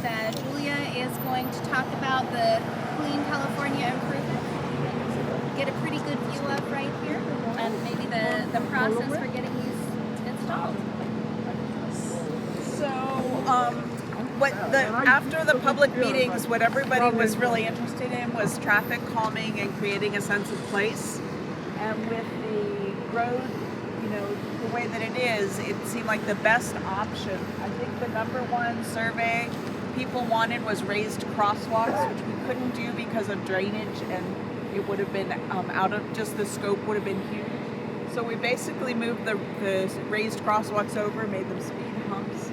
and Julia is going to talk about the Clean California improvement and get a pretty good view of right here, and maybe the process for getting these installed. So, after the public meetings, what everybody was really interested in was traffic calming and creating a sense of place. And with the road, the way that it is, it seemed like the best option. I think the number one survey people wanted was raised crosswalks, which we couldn't do because of drainage, and it would have been out of just the scope would have been huge. So we basically moved the raised crosswalks over, made them speed humps,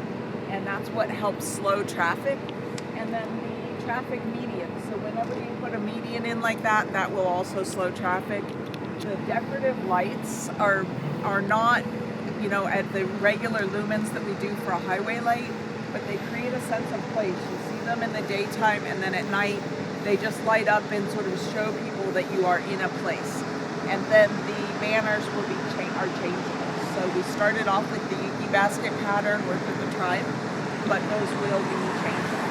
and that's what helps slow traffic. And then the traffic median. So whenever you put a median in like that, that will also slow traffic. The decorative lights are not, at the regular lumens that we do for a highway light, but they create a sense of place. You see them in the daytime, and then at night they just light up and sort of show people that you are in a place. And then the banners will be changeable. So we started off with the Yuki basket pattern, worked with the tribe, but those will be changeable.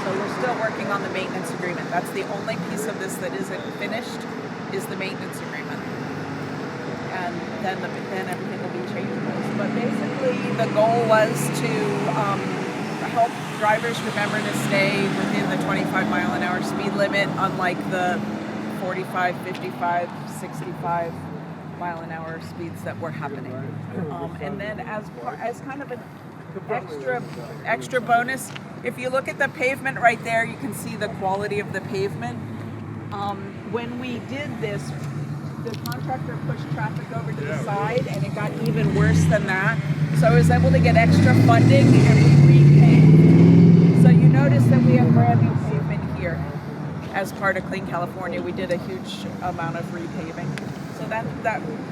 So we're still working on the maintenance agreement. That's the only piece of this that isn't finished, is the maintenance agreement. And then everything will be changeable. But basically the goal was to help drivers remember to stay within the 25 mile an hour speed limit, unlike the 45, 55, 65 mile an hour speeds that were happening. And then as kind of an extra bonus, if you look at the pavement right there, you can see the quality of the pavement. When we did this, the contractor pushed traffic over to the side, and it got even worse than that. So I was able to get extra funding, and we repaved. So you notice that we have brand new pavement here. As part of Clean California, we did a huge amount of repaving. So that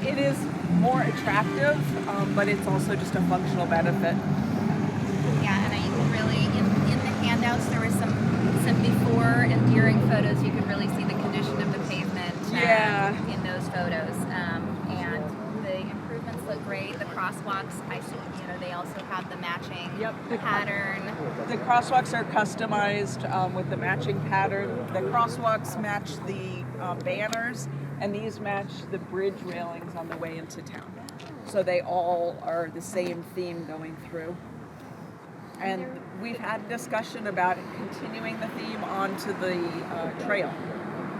it is more attractive, but it's also just a functional benefit. Yeah, and I really, in the handouts, there were some before and during photos. You could really see the condition of the pavement in those photos. And the improvements look great. The crosswalks, I see, they also have the matching pattern. The crosswalks are customized with the matching pattern. The crosswalks match the banners, and these match the bridge railings on the way into town. So they all are the same theme going through. And we've had a discussion about continuing the theme onto the trail.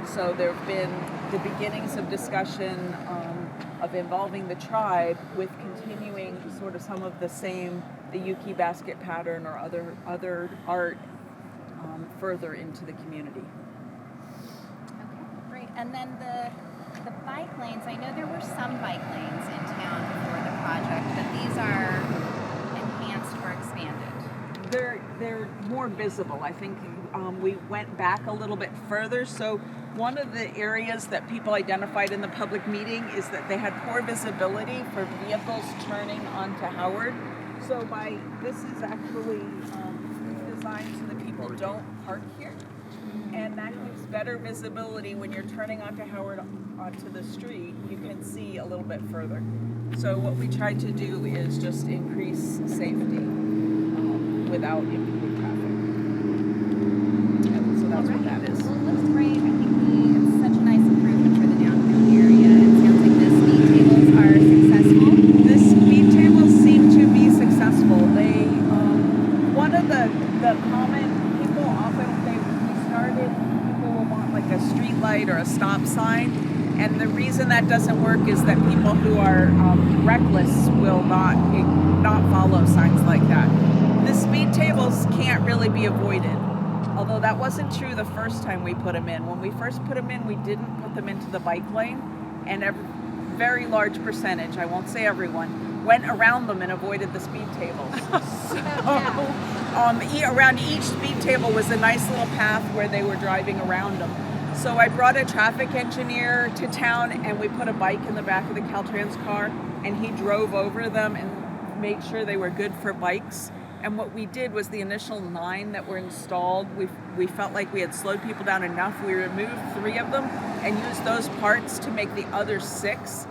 So there have been the beginnings of discussion of involving the tribe with continuing sort of some of the same, the Yuki basket pattern or other art further into the community. Okay, great. And then the bike lanes, I know there were some bike lanes in town before the project, but these are enhanced or expanded. They're more visible. I think we went back a little bit further. So one of the areas that people identified in the public meeting is that they had poor visibility for vehicles turning onto Howard. So this is actually designed so that people don't park here. And that gives better visibility when you're turning onto Howard onto the street. You can see a little bit further. So what we tried to do is just increase safety without impeding traffic. And so that's what that is. Well, it looks great. I think it's such a nice improvement for the downtown area. It sounds like the speed tables are successful. The speed tables seem to be successful. They, one of the common people often, people will want like a street light or a stop sign. And the reason that doesn't work is that people who are reckless will not follow signs like that. The speed tables can't really be avoided, although that wasn't true the first time we put them in. When we first put them in, we didn't put them into the bike lane, and a very large percentage, I won't say everyone, went around them and avoided the speed tables. Around each speed table was a nice little path where they were driving around them. So I brought a traffic engineer to town, and we put a bike in the back of the Caltrans car, and he drove over them and made sure they were good for bikes. And what we did was the initial 9 that were installed, we felt like we had slowed people down enough. We removed 3 of them and used those parts to make the other 6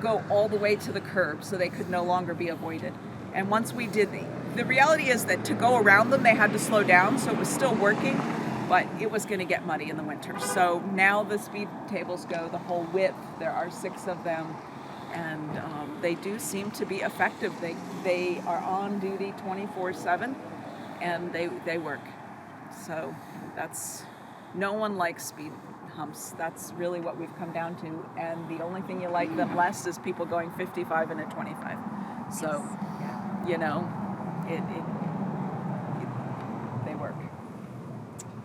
go all the way to the curb so they could no longer be avoided. And once we did the reality is that to go around them, they had to slow down, so it was still working, but it was going to get muddy in the winter. So now the speed tables go the whole width. There are 6 of them, and they do seem to be effective. They are on duty 24/7, and they work. So that's, no one likes speed humps. That's really what we've come down to, and the only thing you like them less is people going 55 and a 25. So, you know, they work.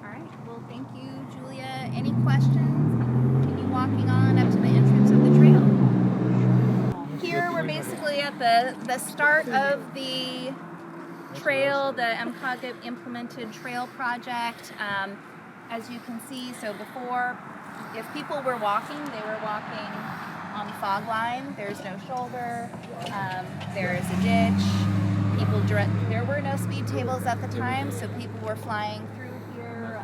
All right. Well, thank you, Julia. Any questions? Continue walking on up to the entrance of the trail. Here we're basically at the start of the trail, the MCOG implemented trail project. As you can see, so before, if people were walking, they were walking on the fog line. There's no shoulder. There is a ditch. There were no speed tables at the time, so people were flying through here,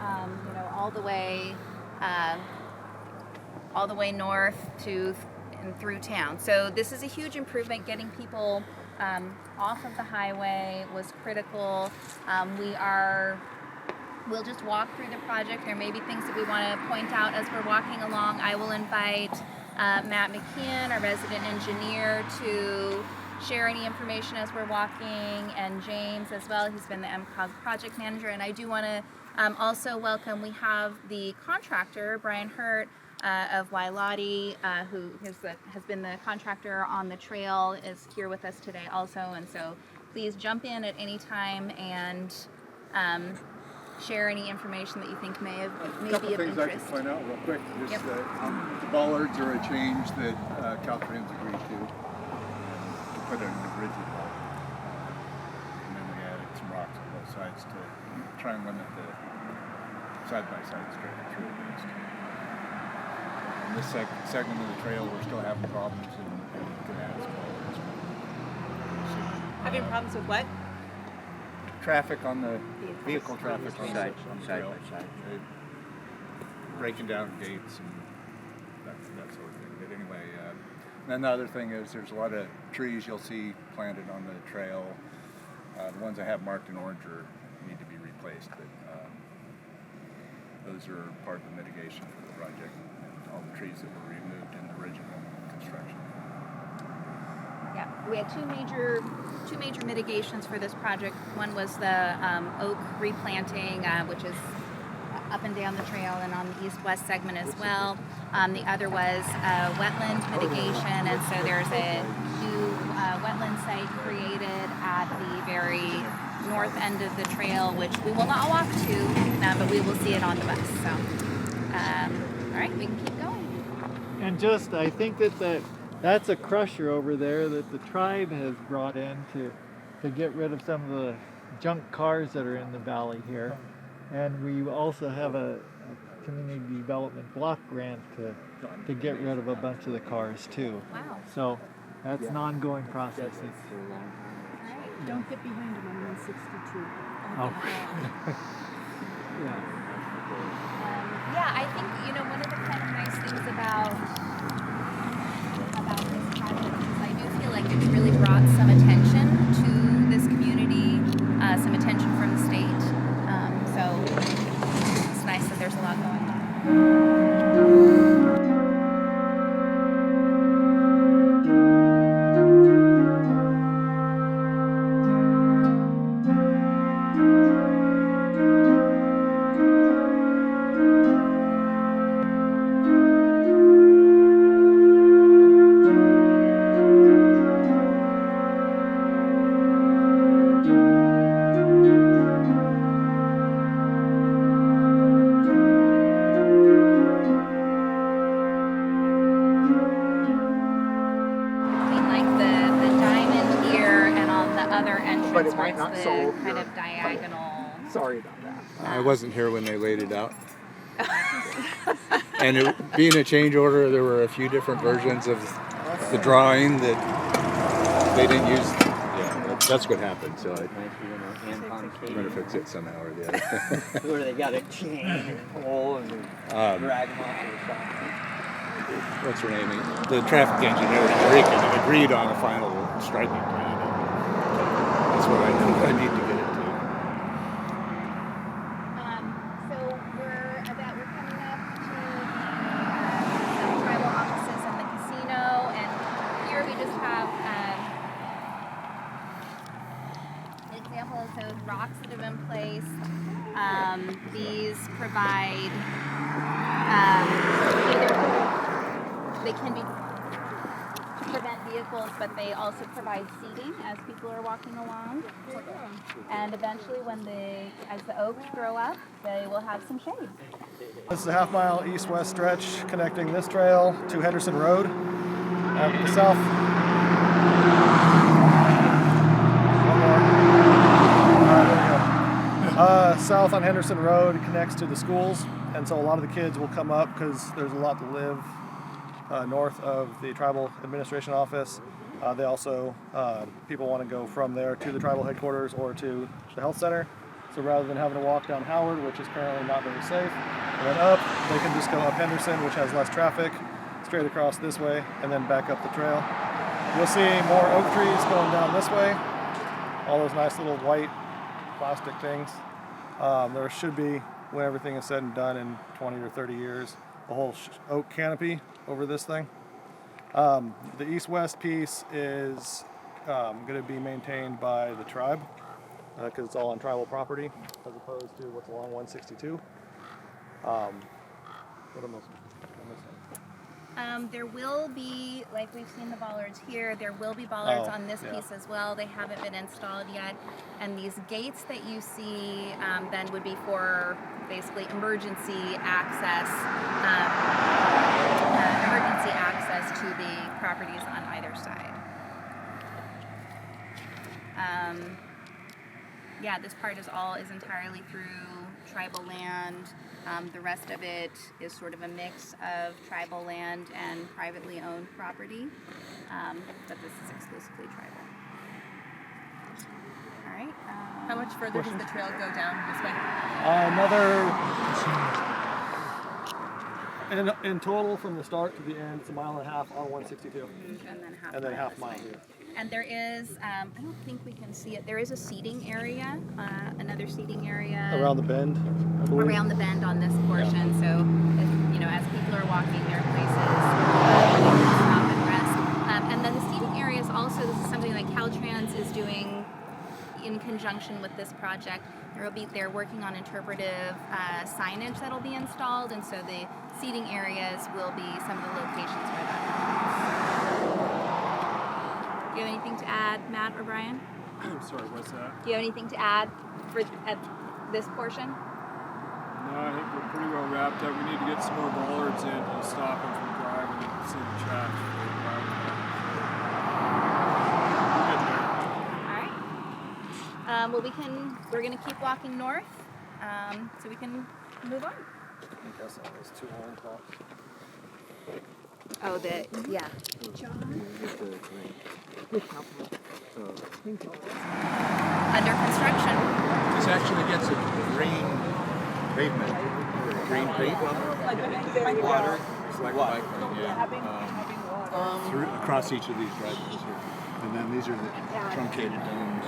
all the way north to and through town. So this is a huge improvement. Getting people off of the highway was critical. We'll just walk through the project. There may be things that we want to point out as we're walking along. I will invite Matt McKeon, our resident engineer, to share any information as we're walking, and James as well. He's been the MCOG project manager. And I do want to also welcome, we have the contractor, Brian Hurt of Wailotti, who has been the contractor on the trail, is here with us today also. And so please jump in at any time and share any information that you think may be of interest. A couple things I can point out real quick. Just the bollards are a change that Caltrans agreed to put in a rigid bollard. And then we added some rocks on both sides to try and limit the side-by-side straight through against. On this segment of the trail, we're still having problems and can add some bollards. Having problems with what? Traffic on the vehicle traffic on the side trail. by side. Breaking down gates and that sort of thing. But anyway, then the other thing is there's a lot of trees you'll see planted on the trail. The ones I have marked in orange need to be replaced, but those are part of the mitigation for the project, and all the trees that were removed in the original construction. Yeah, we had two major mitigations for this project. One was the oak replanting, which is up and down the trail and on the east-west segment as well. The other was wetland mitigation, and so there's a new wetland site created at the very north end of the trail, which we will not walk to, but we will see it on the bus. So, all right, we can keep going. And just, I think that's a crusher over there that the tribe has brought in to get rid of some of the junk cars that are in the valley here. And we also have a community development block grant to get rid of a bunch of the cars too. Wow. So that's an ongoing process. Don't get behind him on 162. Oh. Yeah. Yeah, I think, one of the kind of nice things about this project is I do feel like it's really brought some attention to this community, some attention from the state. So it's nice that there's a lot going on. Kind of diagonal. Sorry about that. I wasn't here when they laid it out. And being a change order, there were a few different versions of the drawing that they didn't use. Yeah, that's what happened. So I'm going to fix it somehow or the other. Where they got a chain and pole and drag them off the side. What's her name? The traffic engineer in Eureka agreed on a final striping plan. That's what I think I need to get it to. So we're coming up to some tribal offices in the casino, and here we just have an example of those rocks that have been placed. These provide either they can be to prevent vehicles, but they also provide seating as people are walking along. And eventually, as the oaks grow up, they will have some shade. This is a half-mile east-west stretch connecting this trail to Henderson Road. At the south. One more. All right, there we go. South on Henderson Road connects to the schools, and so a lot of the kids will come up because there's a lot to live north of the tribal administration office. They also, people want to go from there to the tribal headquarters or to the health center. So rather than having to walk down Howard, which is currently not very safe, and then up, they can just go up Henderson, which has less traffic, straight across this way, and then back up the trail. You'll see more oak trees going down this way. All those nice little white plastic things. There should be, when everything is said and done in 20 or 30 years, a whole oak canopy over this thing. The east-west piece is going to be maintained by the tribe because it's all on tribal property as opposed to what's along 162. What am I missing? There will be, like we've seen the bollards here, there will be bollards on this piece as well. They haven't been installed yet. And these gates that you see then would be for basically emergency access to the properties on either side. Yeah, this part is entirely through tribal land. The rest of it is sort of a mix of tribal land and privately owned property, but this is exclusively tribal. All right. How much further does the trail go down this way? In total, from the start to the end, it's 1.5 miles on 162. And then half mile here. And there is, I don't think we can see it, there is a seating area, another seating area. Around the bend, I believe. Around the bend on this portion, so as people are walking, there are places where they can stop and rest. And then the seating areas also, this is something like Caltrans is doing in conjunction with this project. They're working on interpretive signage that'll be installed, and so the seating areas will be some of the locations where that happens. Do you have anything to add, Matt or Brian? I'm sorry, what's that? Do you have anything to add at this portion? No, I think we're pretty well wrapped up. We need to get some more bollards in to stop them from driving and see the traffic. We're good there. All right. Well, we're going to keep walking north, so we can move on. I guess that was too long talk. Oh, yeah. Under construction. This actually gets a green pavement, green pavement, water, it's like bike lane, yeah. Through, across each of these driveways here. And then these are the truncated domes.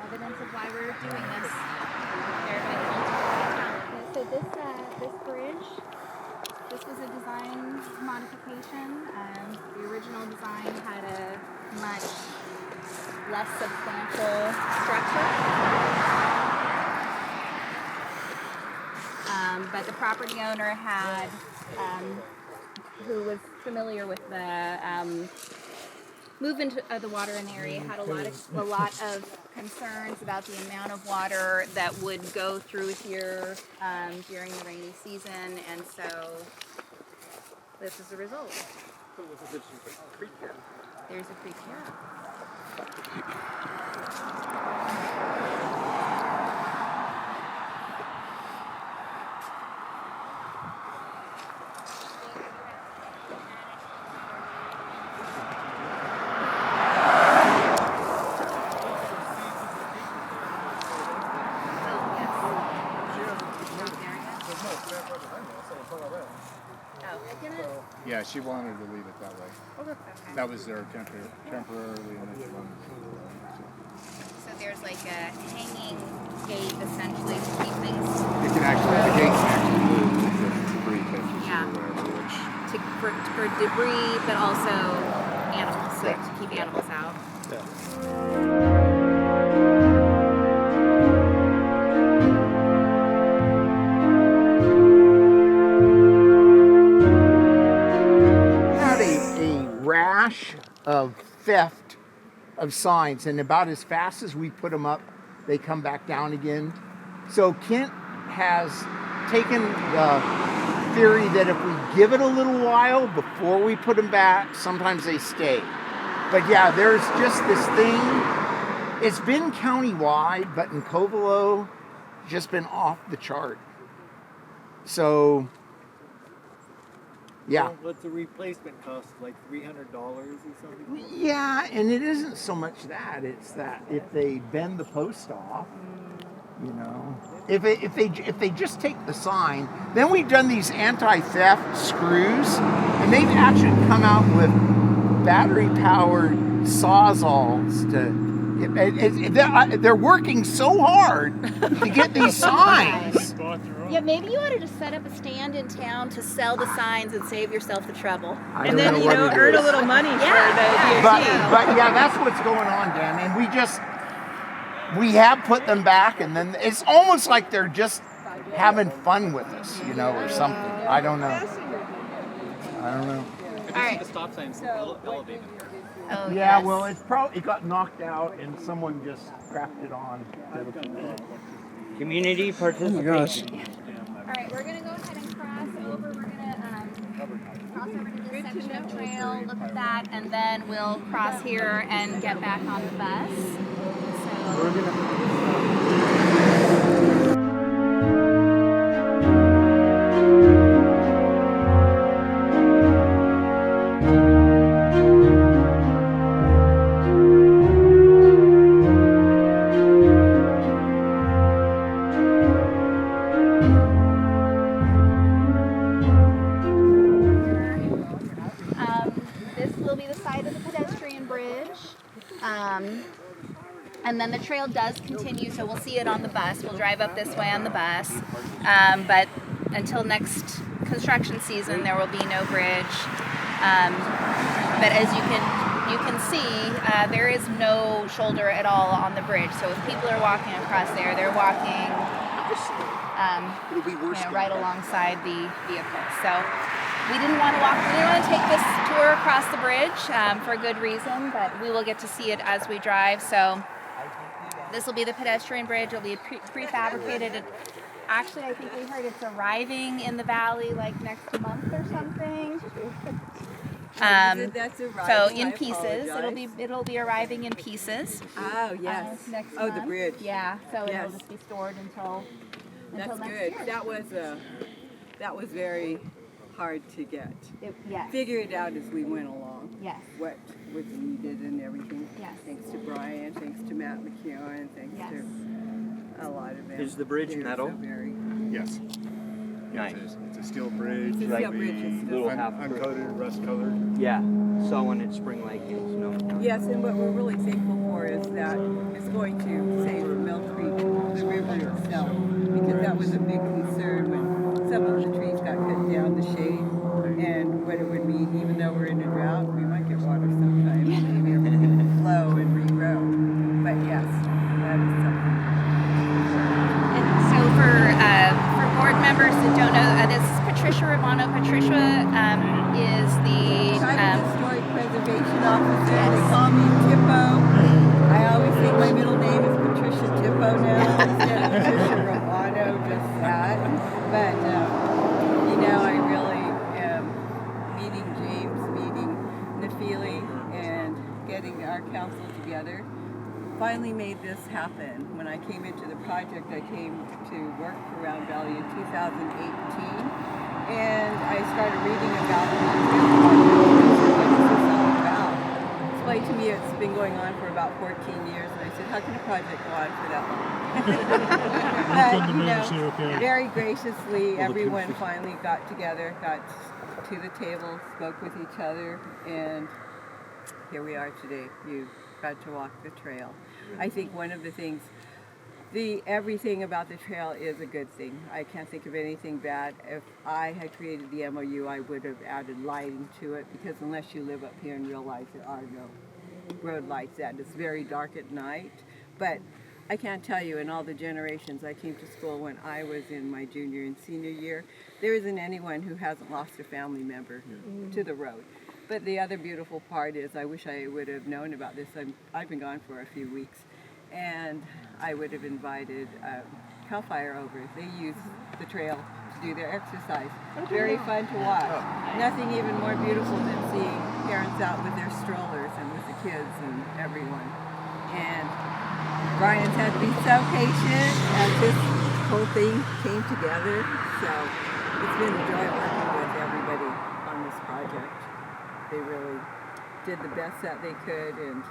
Evidence of why we're doing this. So this bridge, this was a design modification. The original design had a much less substantial structure. property owner had, who was familiar with the movement of the water in the area, had a lot of concerns about the amount of water that would go through here during the rainy season, and so this is the result. There's a creek here. Yeah, she wanted to leave it that way. Okay. That was there temporarily, and then she wanted to leave it that way. So there's like a hanging gate essentially to keep things. It can actually, the gate can actually move if the debris catches Yeah. or whatever, which For debris, but also animals, so to keep animals out. Had a rash of theft of signs, and about as fast as we put them up, they come back down again. So Kent has taken the theory that if we give it a little while before we put them back, sometimes they stay. But yeah, there's just this thing. It's been countywide, but in Covelo, just been off the chart. So, yeah. Well, what's the replacement cost? Like $300 or something? Yeah, and it isn't so much that. It's that if they bend the post off, you know, if they just take the sign, then we've done these anti-theft screws, and they've actually come out with battery-powered sawzalls to. They're working so hard to get these signs. Yeah, maybe you ought to just set up a stand in town to sell the signs and save yourself the trouble. And then, earn a little money for the DOT. But yeah, that's what's going on, Dan. And we have put them back, and then it's almost like they're just having fun with us, you know, or something. I don't know. All right. The stop sign's elevated. Oh, Yeah, yes. well, it got knocked out, and someone just strapped it on. Community participation. All right, we're gonna go ahead and cross over. We're gonna cross over to this section of trail, look at that, and then we'll cross here and get back on the bus. This will be the side of the pedestrian bridge. And then the trail does continue, so we'll see it on the bus. We'll drive up this way on the bus. But until next construction season, there will be no bridge. But as you can see, there is no shoulder at all on the bridge. So if people are walking across there, they're walking right alongside the vehicle. So we didn't want to take this tour across the bridge for a good reason, but we will get to see it as we drive. So this will be the pedestrian bridge. It'll be prefabricated. Actually, I think we heard it's arriving in the valley like next month or something. So in pieces, it'll be arriving in pieces. Oh yes. Next the month. bridge. Yeah. So Yes. it'll just be stored until That's next good. year. That was very hard to get. Yes. Figure it out as we went along. Yes. What was needed and everything. Yes. Thanks to Brian, thanks to Matt McKeown, thanks Yes. to a lot of them. Is the bridge They're metal? so very- yes. Nice. It's a steel bridge. It's a steel bridge, it's still- Little half uncoated, rust colored. Yeah. So when it's spring like in snow. Yes, and what we're really thankful for is that it's going to save Mill Creek, the river itself, because that was a big concern when some of the trees got cut down to shade, and what it would mean, even though we're in a drought, we might get water sometime, maybe everything will flow and regrow. But yes, that is something. And so for board members that don't know, finally made this happen. When I came into the project, I came to work for Round Valley in 2018, and I started reading about it. What is this all about? Explained to me it's been going on for about 14 years, and I said, how can a project go on for that long? But, you know, very graciously, everyone finally got together, got to the table, spoke with each other, and here we are today. You got to walk the trail. I think one of the things, everything about the trail is a good thing. I can't think of anything bad. If I had created the MOU, I would have added lighting to it, because unless you live up here in real life, there are no road lights and it's very dark at night. But I can't tell you, in all the generations I came to school when I was in my junior and senior year, there isn't anyone who hasn't lost a family member to the road. But the other beautiful part is, I wish I would have known about this. I've been gone for a few weeks, and I would have invited Cal Fire over. They use the trail to do their exercise. Very fun to watch. Nothing even more beautiful than seeing parents out with their strollers and with the kids and everyone. And Brian's had to be so patient as this whole thing came together. So it's been a joy working with everybody on this project. They really did the best that they could, and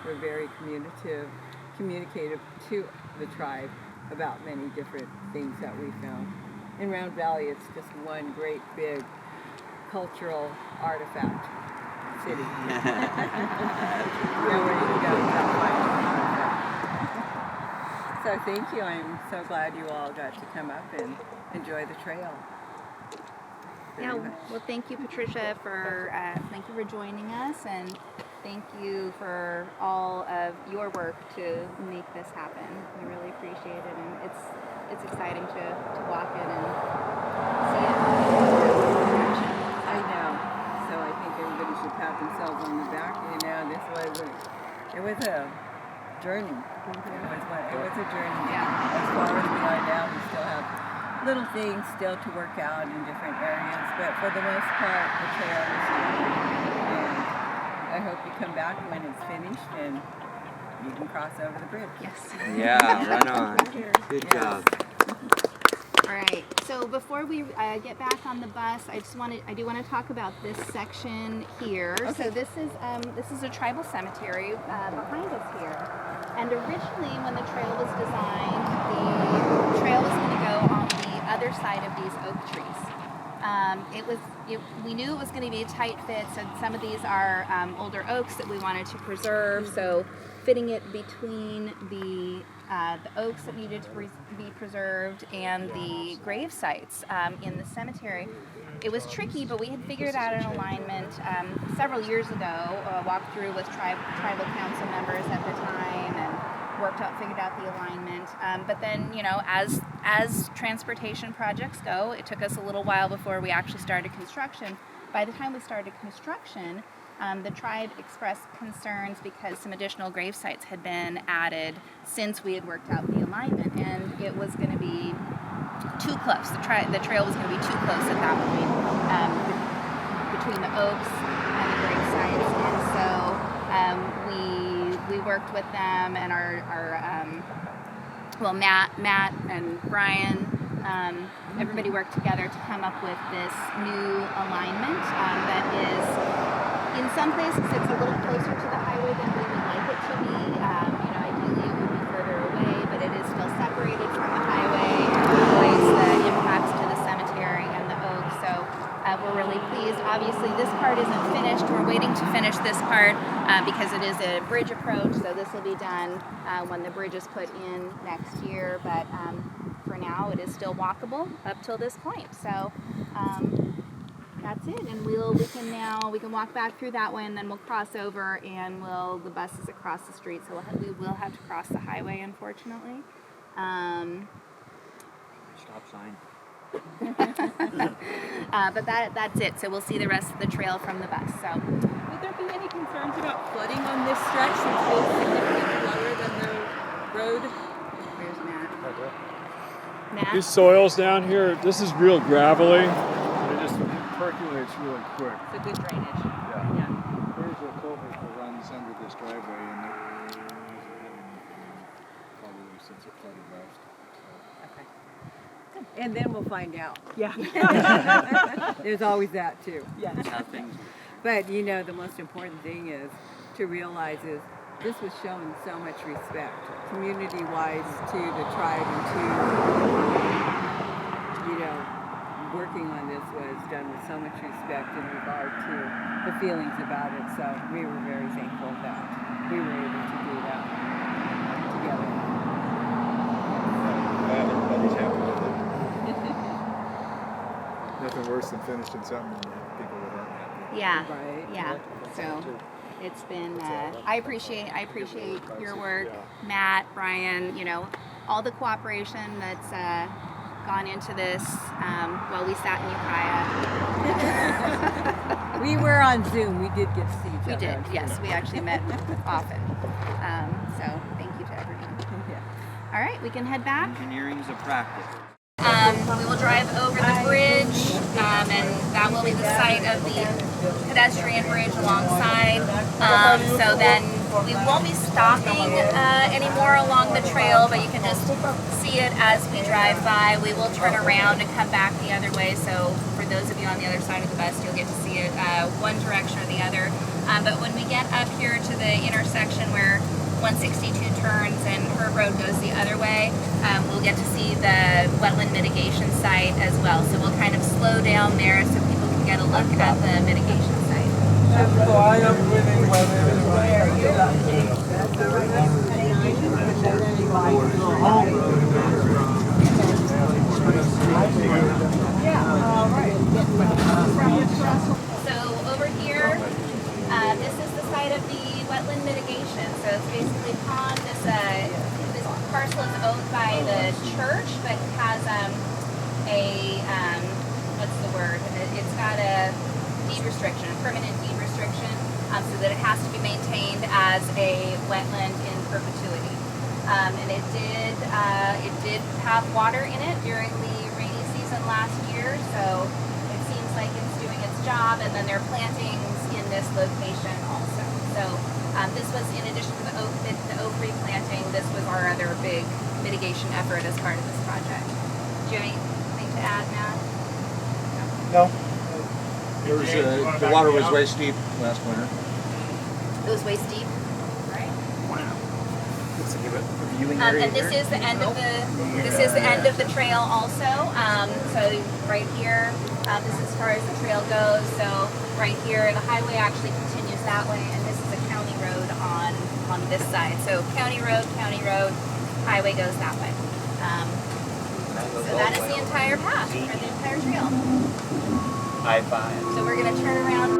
were very communicative to the tribe about many different things that we found. In Round Valley, it's just one great big cultural artifact city. Where you go, so thank you. I'm so glad you all got to come up and enjoy the trail. Yeah, well, thank you, Patricia, thank you for joining us, and thank you for all of your work to make this happen. We really appreciate it, and it's exciting to walk it and see it. I know. So I think everybody should pat themselves on the back. You know, it was a journey. It was a journey. Yeah. As far as we are now, we still have little things still to work out in different areas, but for the most part, the trail is here. And I hope you come back when it's finished and you can cross over the bridge. Yes. Yeah, right on. Good job. All right. So before we get back on the bus, I do want to talk about this section here. Okay. So this is a tribal cemetery behind us here. And originally, when the trail was designed, the trail was going to go on the other side of these oak trees. We knew it was going to be a tight fit, so some of these are older oaks that we wanted to preserve, so fitting it between the oaks that needed to be preserved and the grave sites in the cemetery. It was tricky, but we had figured out an alignment several years ago, walked through with tribal council members at the time, and figured out the alignment. But then, as transportation projects go, it took us a little while before we actually started construction. By the time we started construction, the tribe expressed concerns because some additional grave sites had been added since we had worked out the alignment, and it was going to be too close. The trail was going to be too close at that point between the oaks and the grave sites, and so we worked with them and our Matt and Brian, everybody worked together to come up with this new alignment that is, in some places, it's a little closer to the highway than we would like it to be. Ideally it would be further away, but it is still separated from the highway and avoids the impacts to the cemetery and the oak. So we're really pleased. Obviously, this part isn't finished. We're waiting to finish this part because it is a bridge approach. So this will be done when the bridge is put in next year. But for now, it is still walkable up till this point. So that's it. And we can walk back through that way, and then we'll cross over, and the bus is across the street. So we will have to cross the highway, unfortunately. Stop sign. But that's it. So we'll see the rest of the trail from the bus. So, would there be any concerns about flooding on this stretch, since it is significantly lower than the road? Where's Matt? Matt? These soils down here, this is real gravelly. It just percolates really quick. It's a good drainage. Yeah. There's a culvert that runs under this driveway, and Okay. And then we'll find out. Yeah. There's always that too. Yeah. But you know, the most important thing is to realize is this was shown so much respect, community-wise, to the tribe, and to, you know, working on this was done with so much respect in regard to the feelings about it. So we were very thankful that we were able to do that together. Everybody's happy with it. Nothing worse than finishing something and you have people that aren't happy. Yeah. Right. Yeah. So it's been. I appreciate your work, Matt, Brian. You know, all the cooperation that's gone into this while we sat in Ukiah. We were on Zoom. We did get to see each other. We did. Yes, we actually met often. So thank you to everyone. All right, we can head back. Engineering's a practice. We will drive over the bridge, and that will be the site of the pedestrian bridge alongside. So then we won't be stopping anymore along the trail, but you can just see it as we drive by. We will turn around and come back the other way. So for those of you on the other side of the bus, you'll get to see it one direction or the other. But when we get up here to the intersection where 162 turns and Herb Road goes the other way, we'll get to see the wetland mitigation site as well. So we'll kind of slow down there so people can get a look at the mitigation site. So over here, this is the site of the wetland mitigation. So it's basically a pond. This parcel is owned by the church, but has what's the word? It's got a deed restriction, a permanent deed restriction, so that it has to be maintained as a wetland in perpetuity. And it did have water in it during the rainy season last year, so it seems like it's doing its job. And then there are plantings in this location also. So this was, in addition to the oak replanting, this was our other big mitigation effort as part of this project. Do you have anything to add, Matt? No. The water was waist deep last winter. It was waist deep, right? Looks like a viewing And this is the end of the trail also. So right here, this is as far as the trail goes. So right here, the highway actually continues that way, and this is a county road on this side. So county road, highway goes that way. So that is the entire path, or the entire trail. High five. So we're gonna turn around.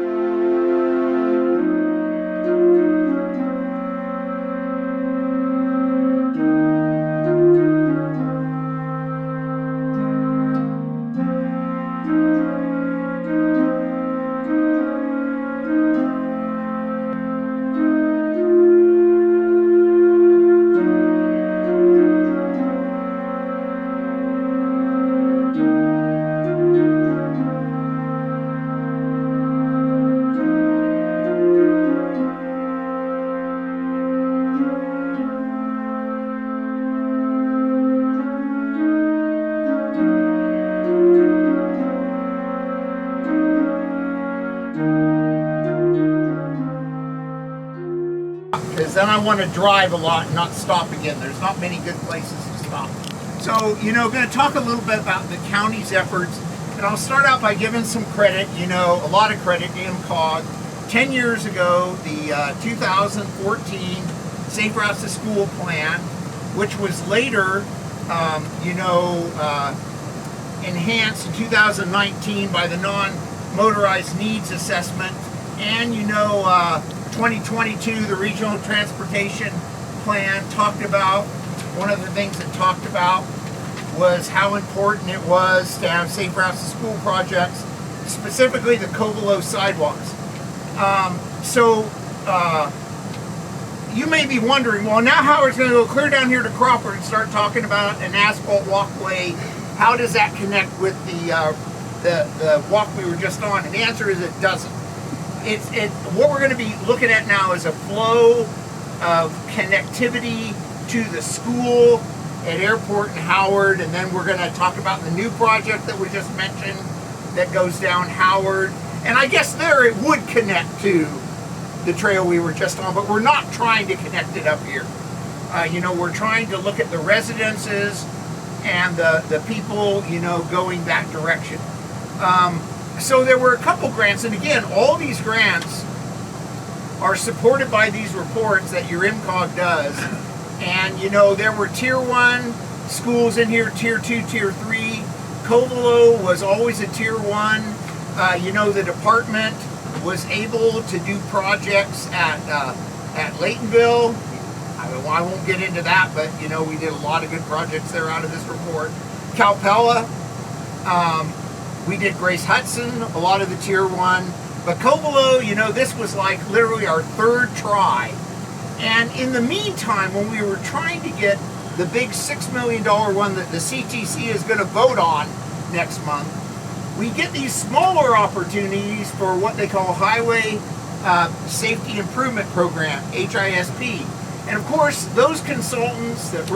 Then I want to drive a lot and not stop again. There's not many good places to stop. So, you know, going to talk a little bit about the county's efforts. And I'll start out by giving some credit, you know, a lot of credit to MCOG. 10 years ago, the 2014 Safe Routes to School plan, which was later, enhanced in 2019 by the non-motorized needs assessment. And, 2022, the Regional Transportation Plan talked about, one of the things it talked about was how important it was to have safe routes to school projects, specifically the Covelo sidewalks. You may be wondering, well, now Howard's going to go clear down here to Crawford and start talking about an asphalt walkway. How does that connect with the walk we were just on? And the answer is it doesn't. What we're going to be looking at now is a flow of connectivity to the school at Airport and Howard, and then we're going to talk about the new project that we just mentioned that goes down Howard. And I guess there it would connect to the trail we were just on, but we're not trying to connect it up here. You know, we're trying to look at the residences and the people, you know, going that direction. So there were a couple grants, and again, all these grants are supported by these reports that your MCOG does. And you know, there were tier 1 schools in here, tier 2, tier 3. Covelo was always a tier 1. You know, the department was able to do projects at Laytonville. I won't get into that, but you know, we did a lot of good projects there out of this report. Calpella, we did Grace Hudson, a lot of the tier 1. But Covelo, you know, this was like literally our 3rd try. And in the meantime, when we were trying to get the big $6 million one that the CTC is going to vote on next month, we get these smaller opportunities for what they call Highway Safety Improvement Program, HISP. And of course, those consultants that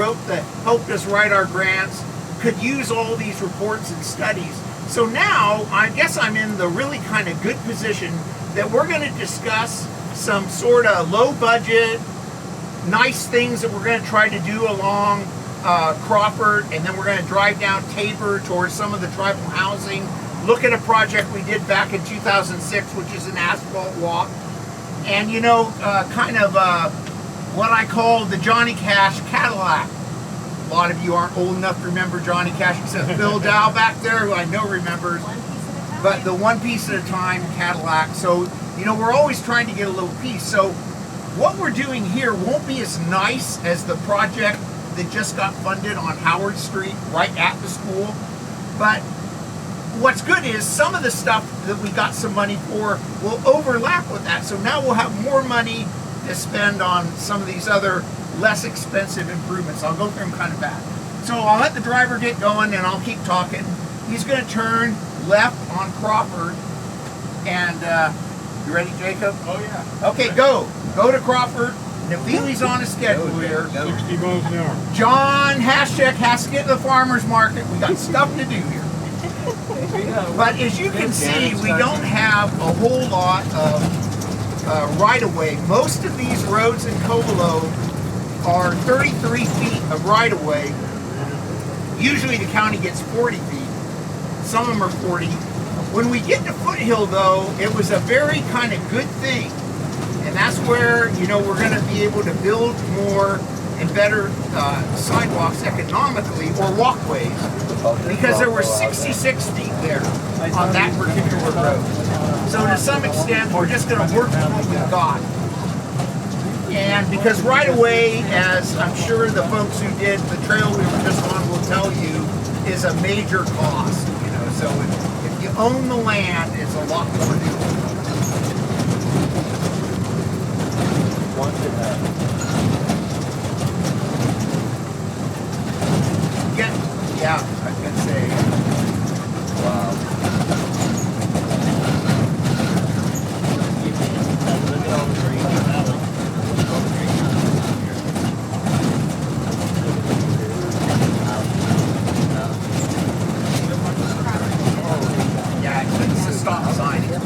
helped us write our grants could use all these reports and studies. So now, I guess I'm in the really kind of good position that we're going to discuss some sort of low budget, nice things that we're going to try to do along Crawford, and then we're going to drive down Tabor towards some of the tribal housing, look at a project we did back in 2006, which is an asphalt walk, and you know, kind of what I call the Johnny Cash Cadillac. A lot of you aren't old enough to remember Johnny Cash, except Bill Dow back there, who I know remembers. But the one piece at a time Cadillac. So, you know, we're always trying to get a little piece. So what we're doing here won't be as nice as the project that just got funded on Howard Street right at the school. But what's good is some of the stuff that we got some money for will overlap with that. So now we'll have more money to spend on some of these other less expensive improvements. I'll go through them kind of fast. So I'll let the driver get going and I'll keep talking. He's going to turn left on Crawford. And you ready, Jacob? Oh yeah. Okay, go. Go to Crawford. Nephili's on a schedule here. 60 miles an hour. John Haschek has to get to the farmer's market. We got stuff to do here. But as you can see, we don't have a whole lot of right-of-way. Most of these roads in Covelo are 33 feet of right-of-way. Usually the county gets 40 feet. Some of them are 40. When we get to Foothill, though, it was a very kind of good thing. And that's where, you know, we're going to be able to build more and better sidewalks economically, or walkways, because there were 66 feet there on that particular road. So to some extent, we're just going to work with what we've got. And because right away, as I'm sure the folks who did the trail we were just on will tell you, is a major cost. You know, so if you own the land, it's a lot more to do. Yeah, I was gonna say. Wow. Look at all the green valley. Yeah, it's a stop sign. It's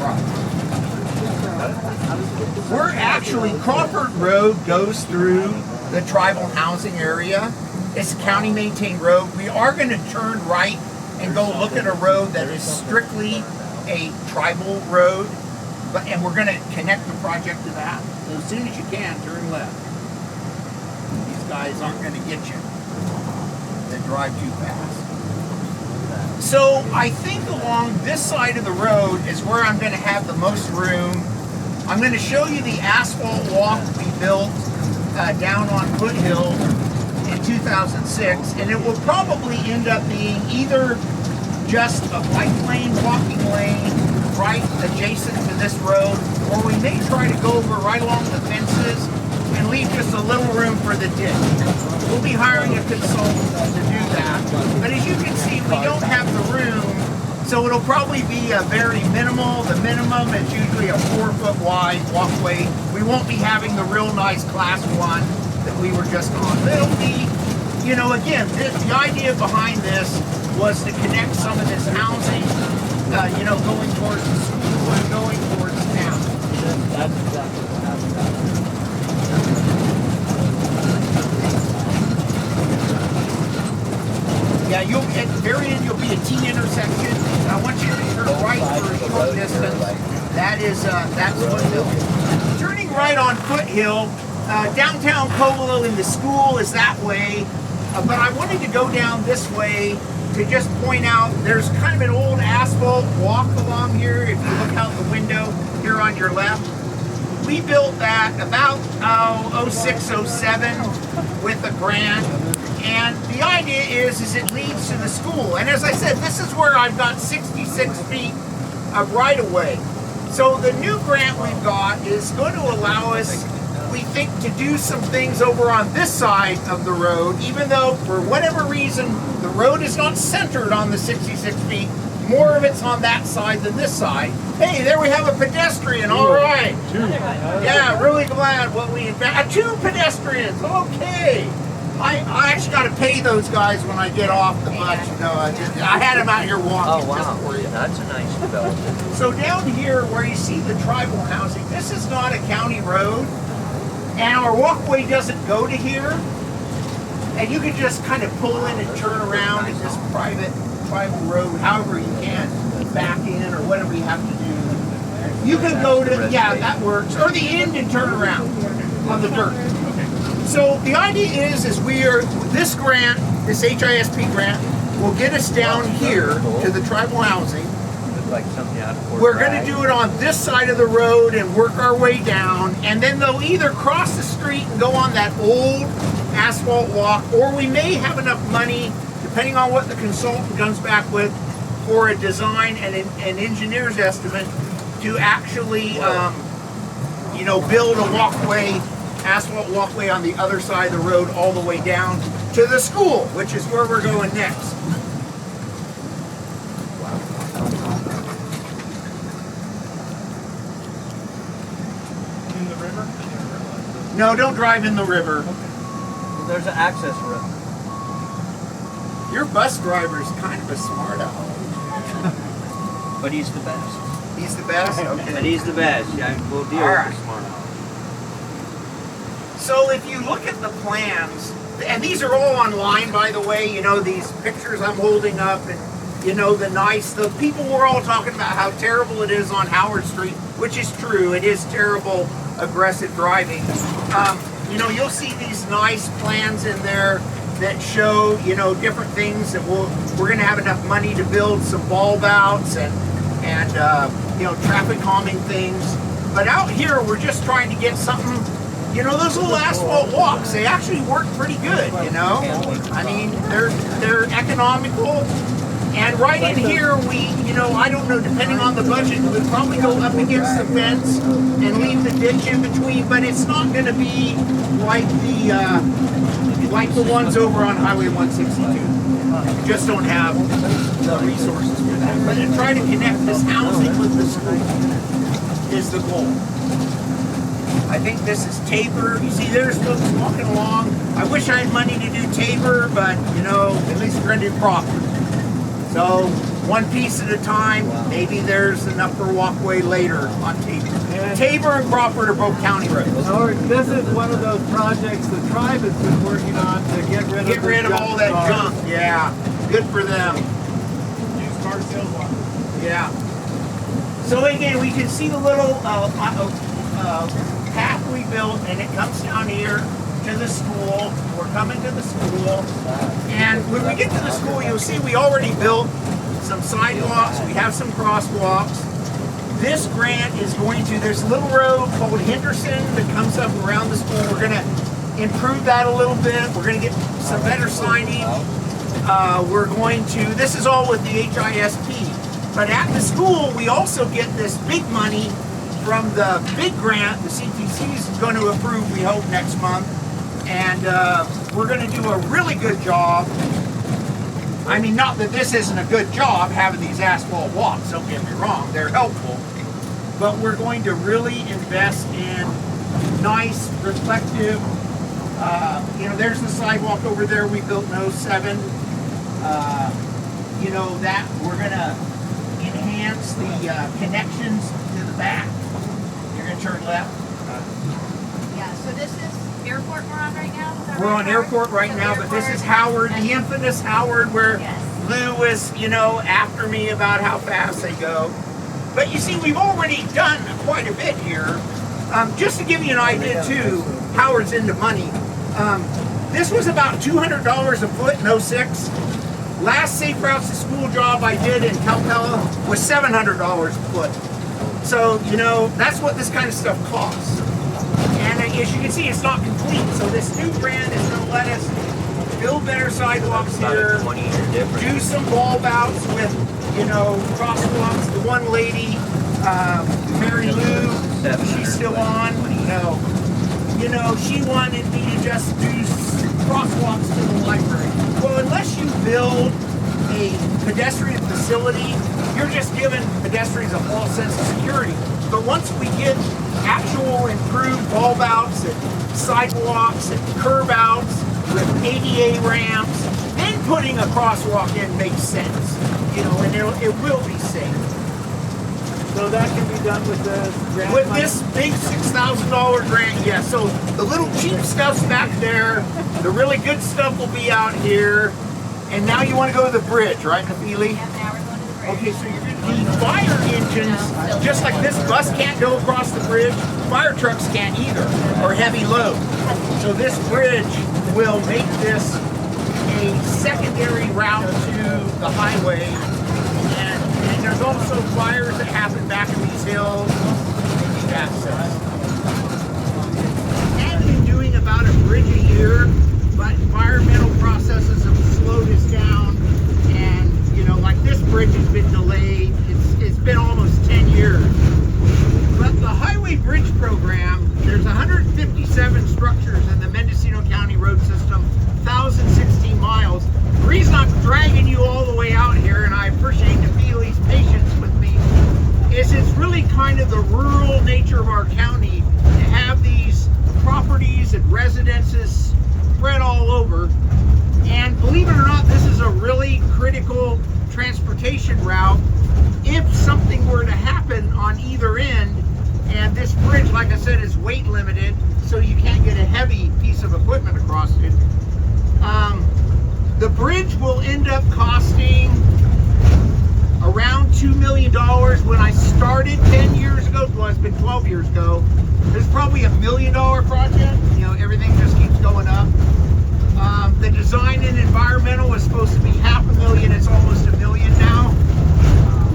We're actually, Crawford Road goes through the tribal housing area. It's a county maintained road. We are going to turn right and go look at a road that is strictly a tribal road, and we're going to connect the project to that. So as soon as you can, turn left. These guys aren't going to get you. They drive too fast. So I think along this side of the road is where I'm going to have the most room. I'm going to show you the asphalt walk we built down on Foothill in 2006, and it will probably end up being either just a bike lane, walking lane, right adjacent to this road, or we may try to go over right along the fences and leave just a little room for the ditch. We'll be hiring a consultant to do that, but as you can see, we don't have the room, so it'll probably be a very minimal. The minimum is usually a 4-foot wide walkway. We won't be having the real nice class 1 that we were just on. It'll be you know, again, the idea behind this was to connect some of this housing, you know, going towards the school and going towards town. That's exactly what happened. Yeah, at the very end you'll be a T intersection. I want you to turn right for a short distance. That's Foothill. Turning right on Foothill, downtown Covelo in the school is that way. But I wanted to go down this way to just point out there's kind of an old asphalt walk along here. If you look out the window here on your left, we built that about 06, 07 with a grant. And the idea is it leads to the school. And as I said, this is where I've got 66 feet of right of way. So the new grant we've got is going to allow us, we think, to do some things over on this side of the road, even though for whatever reason the road is not centered on the 66 feet. More of it's on that side than this side. Hey, there we have a pedestrian. All right. Yeah, really glad what we invented. 2 pedestrians. Okay. I actually got to pay those guys when I get off the bus. You know, I had them out here walking. Oh, wow. Just for you. That's a nice development. So down here where you see the tribal housing, this is not a county road, and our walkway doesn't go to here. And you can just kind of pull in and turn around in this private tribal road, however you can, back in or whatever you have to do. You can go to, yeah, that works, or the end and turn around on the dirt. So the idea is this grant, this HISP grant, will get us down here to the tribal housing. Like something out of Fort We're going to Bragg. do it on this side of the road and work our way down, and then they'll either cross the street and go on that old asphalt walk, or we may have enough money, depending on what the consultant comes back with, for a design and an engineer's estimate to actually, you know, build a walkway, asphalt walkway on the other side of the road all the way down to the school, which is where we're going next. In the river? No, don't drive in the river. Well, there's an access road. Your bus driver's kind of a smart aleck. But he's the best. He's the best? Okay. But he's the best. Yeah, we'll deal All with right. the smart aleck. So if you look at the plans, and these are all online, by the way, you know, these pictures I'm holding up, and you know, the people were all talking about how terrible it is on Howard Street, which is true. It is terrible, aggressive driving. You know, you'll see these nice plans in there that show, you know, different things that we're going to have enough money to build some bulb outs and you know, traffic calming things. But out here, we're just trying to get something. You know, those little asphalt walks, they actually work pretty good, you know? I mean, they're economical. And right in here, you know, I don't know, depending on the budget, we'd probably go up against the fence and leave the ditch in between, but it's not going to be like the ones over on Highway 162. We just don't have the resources for that. But to try to connect this housing with the school is the goal. I think this is Tabor. You see, there's folks walking along. I wish I had money to do Tabor, but, you know, at least we're going to do Crawford. So, one piece at a time. Maybe there's enough for walkway later on Tabor. Tabor and Crawford are both county roads. Howard, this is one of those projects the tribe has been working on to get rid of All that cars. junk. Yeah, good for them. Used car sales lot. Yeah. So again, we can see the little path we built, and it comes down here to the school. We're coming to the school, and when we get to the school, you'll see we already built some sidewalks. We have some crosswalks. This grant is going to, there's a little road called Henderson that comes up around the school. We're going to improve that a little bit. We're going to get some better signage. We're going to, this is all with the HISP. But at the school, we also get this big money from the big grant the CTC is going to approve, we hope, next month. And we're going to do a really good job. I mean, not that this isn't a good job, having these asphalt walks, don't get me wrong, they're helpful. But we're going to really invest in nice, reflective You know, there's the sidewalk over there we built in 07. You know, that we're gonna enhance the connections to the back. You're gonna turn left. Yeah, so this is airport we're on right now? Is that We're right, on Howard? airport right So now, but this airport is Howard, and- the infamous Howard, where Yes. Lou was, you know, after me about how fast they go. But you see, we've already done quite a bit here. Just to give you an idea too, Howard's into money. This was about $200 a foot in 06. Last Safe Routes to School job I did in Covelo was $700 a foot. So, you know, that's what this kind of stuff costs. And as you can see, it's not complete. So this new grant is going to let us build better sidewalks here, do some ball bouts with, you know, crosswalks. The one lady, Mary Lou, she's still on. No, you know, she wanted me to just do crosswalks to the library. Well, unless you build a pedestrian facility, you're just giving pedestrians a false sense of security. But once we get actual improved bulb outs and sidewalks and curb outs with ADA ramps, then putting a crosswalk in makes sense. You know, and it will be safe. So that can be done with the grant With money? this big $6,000 grant, yeah. So the little cheap stuff's back there. The really good stuff will be out here. And now you want to go to the bridge, right, Nafili? Yeah, now we're going to the bridge. Okay, so you're going to need fire engines, just like this bus can't go across the bridge, fire trucks can't either, or heavy load. So this bridge will make this a secondary route to the highway. And there's also fires that happen back in these hills and need access. I've been doing about a bridge a year, but environmental processes have slowed us down. And, you know, like this bridge has been delayed. It's been almost 10 years. But the Highway Bridge Program, there's 157 structures in the Mendocino County road system, 1,016 miles. The reason I'm dragging you all the way out here, and I appreciate Nafili's patience with me, is it's really kind of the rural nature of our county to have these properties and residences spread all over. And believe it or not, this is a really critical transportation route if something were to happen on either end. And this bridge, like I said, is weight limited, so you can't get a heavy piece of equipment across it. The bridge will end up costing around $2 million. When I started 10 years ago, well, it's been 12 years ago, it's probably $1 million project. You know, everything just keeps going up. The design and environmental was supposed to be $500,000. It's almost $1 million now.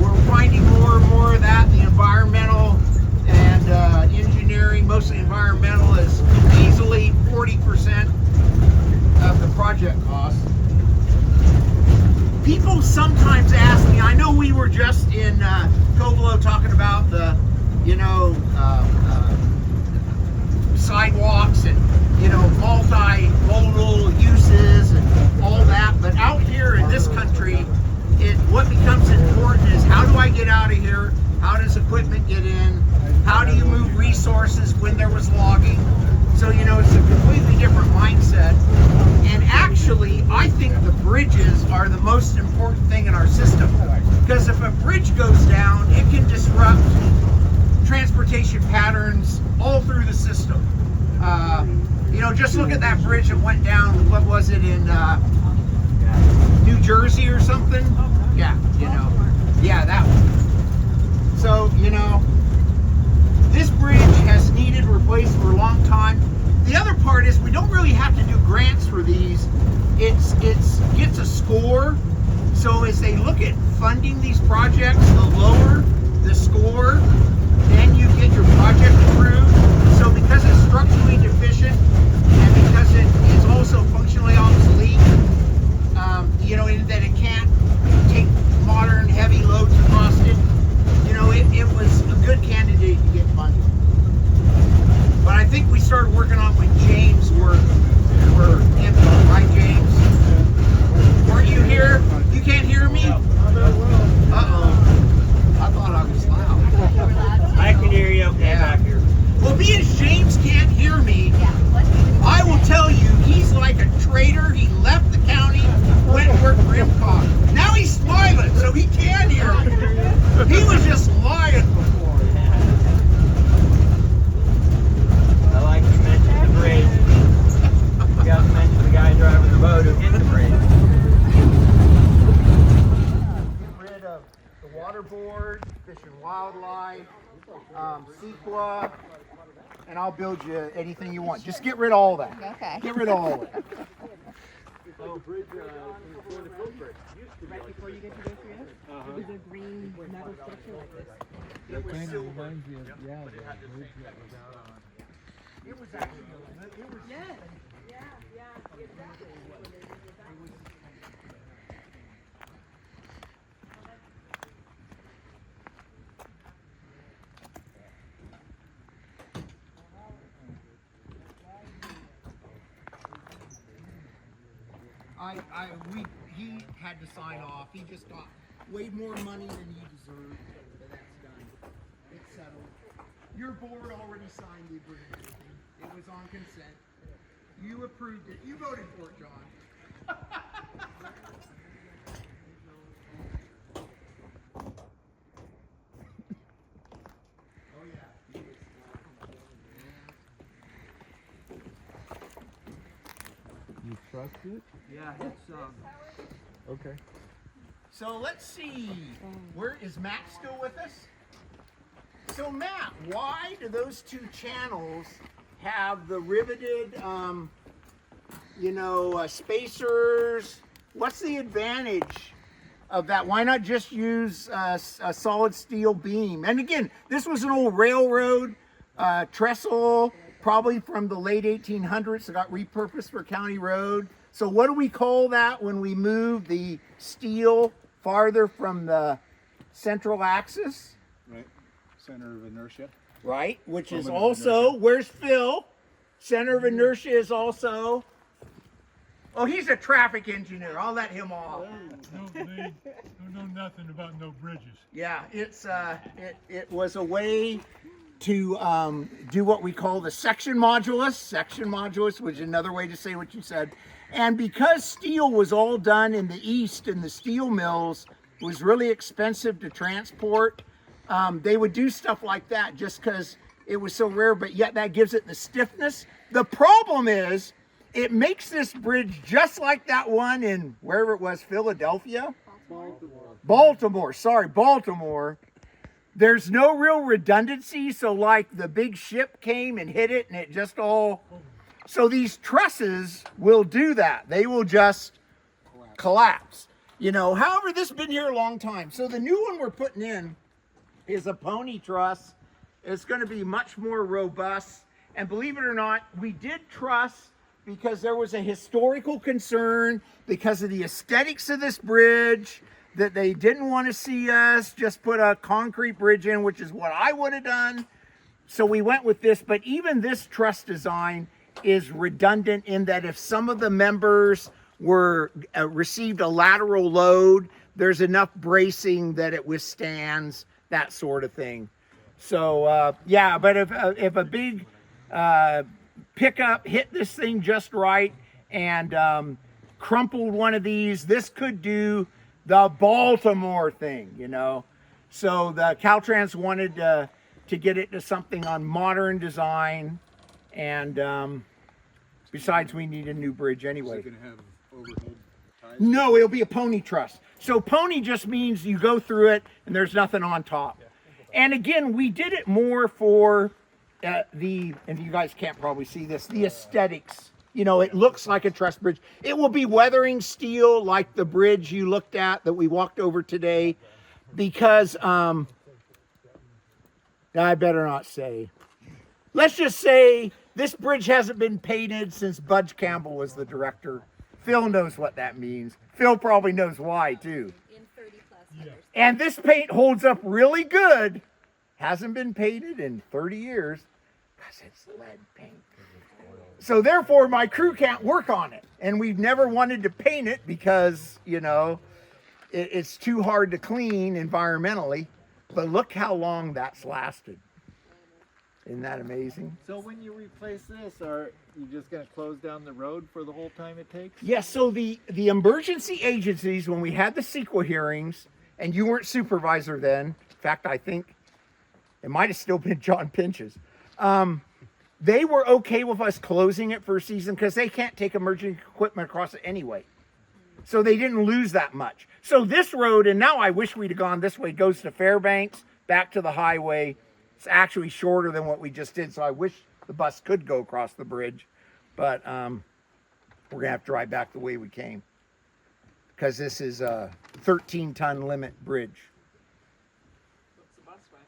We're finding more and more of that. The environmental and engineering, mostly environmental, is easily 40% of the project cost. People sometimes ask me, I know we were just in Covelo talking about the, you know, sidewalks and, you know, multimodal uses and all that, but out here in this country, what becomes important is, how do I get out of here? How does equipment get in? How do you move resources when there was logging? So, you know, it's a completely different mindset. And actually, I think the bridges are the most important thing in our system. Because if a bridge goes down, it can disrupt transportation patterns all through the system. You know, just look at that bridge that went down, what was it, in New Jersey or something? Yeah, you know. Yeah, that one. So, you know, this bridge has needed replaced for a long time. The other part is, we don't really have to do grants for these. It gets a score. So as they look at funding these projects, the lower the score, then you get your project approved. So because it's structurally deficient and because it is also functionally obsolete, you know, in that it can't take modern heavy loads across it, you know, it was a good candidate to get funded. But I think we started working on when James were info, right, James? Weren't you here? You can't hear me? Uh-oh. I thought was just lying before. I like you mentioned the bridge. You got to mention the guy driving the boat who hit the bridge. Get rid of the water board, fish and wildlife, CEQA, and I'll build you anything you want. Just get rid of all that. Okay. Get rid of all of it. Right before you get to go through it, it was a green metal structure like this. It was silver. reminds me of, yeah, the bridge that was out on. It was actually, it was, he had to sign off. He just got way more money than he deserved, but that's done. It's settled. Your board already signed the agreement. It was on consent. You approved it. You voted for it, John. Oh yeah. You trust it? Yeah, it's Okay. So let's see. Where is Matt still with us? So Matt, why do those two channels have the riveted, spacers? What's the advantage of that? Why not just use a solid steel beam? And again, this was an old railroad trestle, probably from the late 1800s. It got repurposed for county road. So what do we call that when we move the steel farther from the central axis? Right, center of inertia. Right, which is Moment of also, inertia. where's Phil? Center of inertia is also, oh, he's a traffic engineer. I'll let him off. Don't know nothing about no bridges. Yeah, it's it was a way to do what we call the section modulus, which is another way to say what you said. And because steel was all done in the East and the steel mills was really expensive to transport, they would do stuff like that just because it was so rare, but yet that gives it the stiffness. The problem is it makes this bridge just like that one in wherever it was, Philadelphia? Baltimore. There's no real redundancy, so like the big ship came and hit it and it just all... So these trusses will do that. They will just collapse. However, this has been here a long time. So the new one we're putting in is a pony truss. It's going to be much more robust. And believe it or not, we did truss because there was a historical concern because of the aesthetics of this bridge, that they didn't want to see us just put a concrete bridge in, which is what I would have done. So we went with this, but even this truss design is redundant in that if some of the members were received a lateral load, there's enough bracing that it withstands that sort of thing. So yeah, but if a big pickup hit this thing just right and crumpled one of these, this could do the Baltimore thing, So the Caltrans wanted to get it to something on modern design, and besides, we need a new bridge anyway. Is it going to have overhead ties? No, it'll be a pony truss. So pony just means you go through it and there's nothing on top. And again, we did it more for and you guys can't probably see this, the aesthetics. It looks like a truss bridge. It will be weathering steel like the bridge you looked at that we walked over today, because I better not say. Let's just say this bridge hasn't been painted since Budge Campbell was the director. Phil knows what that means. Phil probably knows why too. In 30 plus years. And this paint holds up really good. Hasn't been painted in 30 years because it's lead paint. So therefore my crew can't work on it. And we've never wanted to paint it because, it's too hard to clean environmentally. But look how long that's lasted. Isn't that amazing? So when you replace this, are you just going to close down the road for the whole time it takes? Yes, so the emergency agencies, when we had the CEQA hearings, and you weren't supervisor then. In fact, I think it might have still been John Pinch's. They were okay with us closing it for a season because they can't take emergency equipment across it anyway. So they didn't lose that much. So this road, and now I wish we'd have gone this way, goes to Fairbanks, back to the highway. It's actually shorter than what we just did, so I wish the bus could go across the bridge. But we're going to have to drive back the way we came because this is a 13-ton limit bridge. What's the bus way?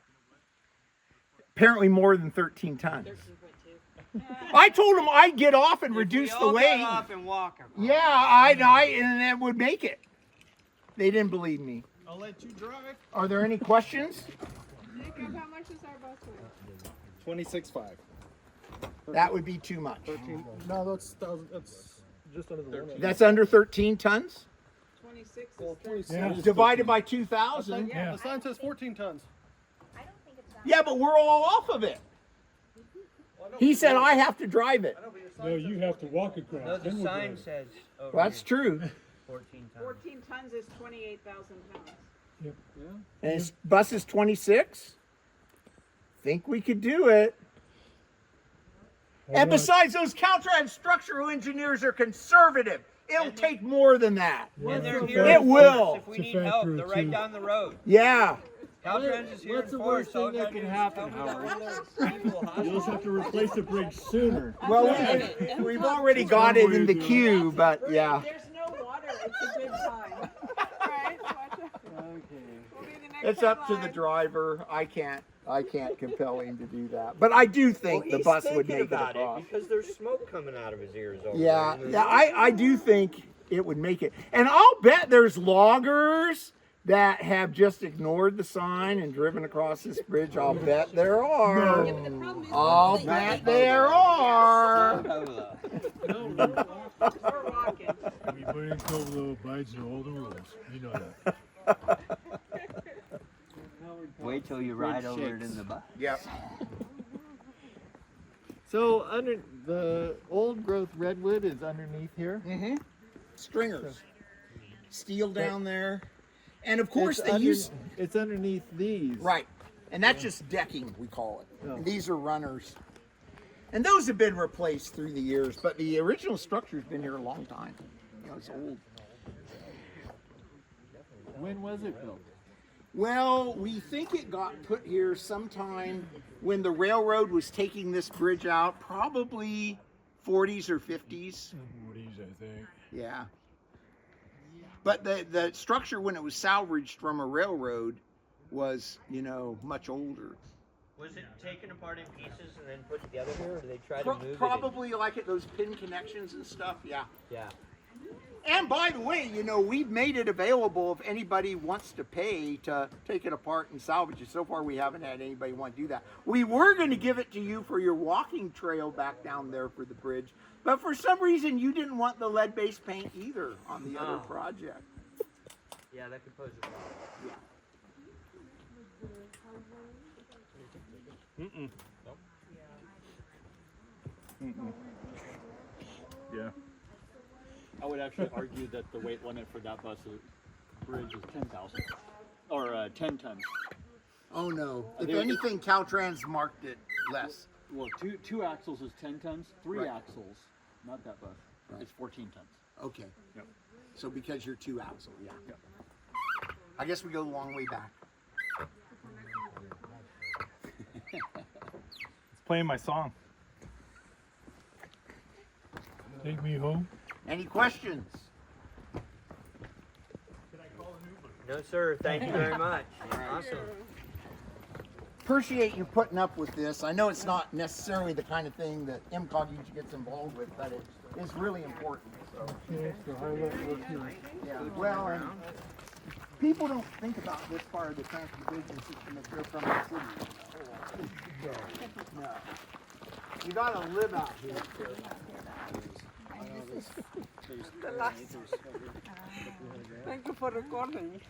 Apparently more than 13 tons. I told them I'd get off and reduce the weight. Get off and walk across. Yeah, I and it would make it. They didn't believe me. I'll let you drive. Are there any questions? Jacob, how much is our bus weight? 26.5. That would be too much. 13. No, that's just under the limit. That's under 13 tons? 26 Well, is 26. Divided by 2,000. Yeah. The sign says 14 tons. Yeah, but we're all off of it. He said I have to drive it. No, you have to walk across. No, the sign says over Well, that's here, true. 14 tons. 14 tons is 28,000 pounds. Yep. And his bus is 26. Think we could do it. And besides, those Caltrans structural engineers are conservative. It'll take more than that. And they're here It will. if we need help. They're right down the road. Yeah. Caltrans is here What's in the force. worst thing that can happen, Howard? You just have to replace the bridge sooner. Well, we've already got it in the queue, but yeah. There's no water. It's a good sign. All right, watch out. Okay. We'll be the next It's up to the driver. I can't compel him to do that. But I do think the bus would make it about across. because there's smoke coming out of his ears over Yeah, there. yeah, I do think it would make it. And I'll bet there's loggers that have just ignored the sign and driven across this bridge. I'll bet there are. Yeah, but the problem is I'll bet there are. We're walking. Everybody in Covelo abides by all the rules. You know that. Wait till you ride over it in the bus. Yep. So under the old growth redwood is underneath here. Mm-hmm. Stringers. Steel down there. And of course they it's underneath these. Right. And that's just decking, we call it. Oh. And these are runners. And those have been replaced through the years, but the original structure's been here a long time. You know, it's old. When was it built? Well, we think it got put here sometime when the railroad was taking this bridge out, probably 40s or 50s. 40s, I think. Yeah. But the structure when it was salvaged from a railroad was, you know, much older. Was it taken apart in pieces and then put together here, or did they try to move Probably like it, those pin connections and stuff, yeah. Yeah. And by the way, you know, we've made it available if anybody wants to pay to take it apart and salvage it. So far, we haven't had anybody want to do that. We were going to give it to you for your walking trail back down there for the bridge, but for some reason, you didn't want the lead-based paint either on the other project. Yeah, that could pose a problem. Yeah. Mm-mm. Mm-mm. Yeah. I would actually argue that the weight limit for that bridge is 10,000 or 10 tons. Oh no! If anything, Caltrans marked it less. Well, two axles is 10 tons. Three Right. axles, not that bus, Right. is 14 tons. Okay. Yep. So because you're two axle, yeah. Yep. I guess we go a long way back. It's playing my song. Take me home. Any questions? No, sir. Thank you very much. Awesome. Appreciate you putting up with this. I know it's not necessarily the kind of thing that MCOG usually gets involved with, but it is really important. So. Yeah, well, and people don't think about this part of the transportation system if they're from the city. No. You gotta live out here. The last. Thank you for recording.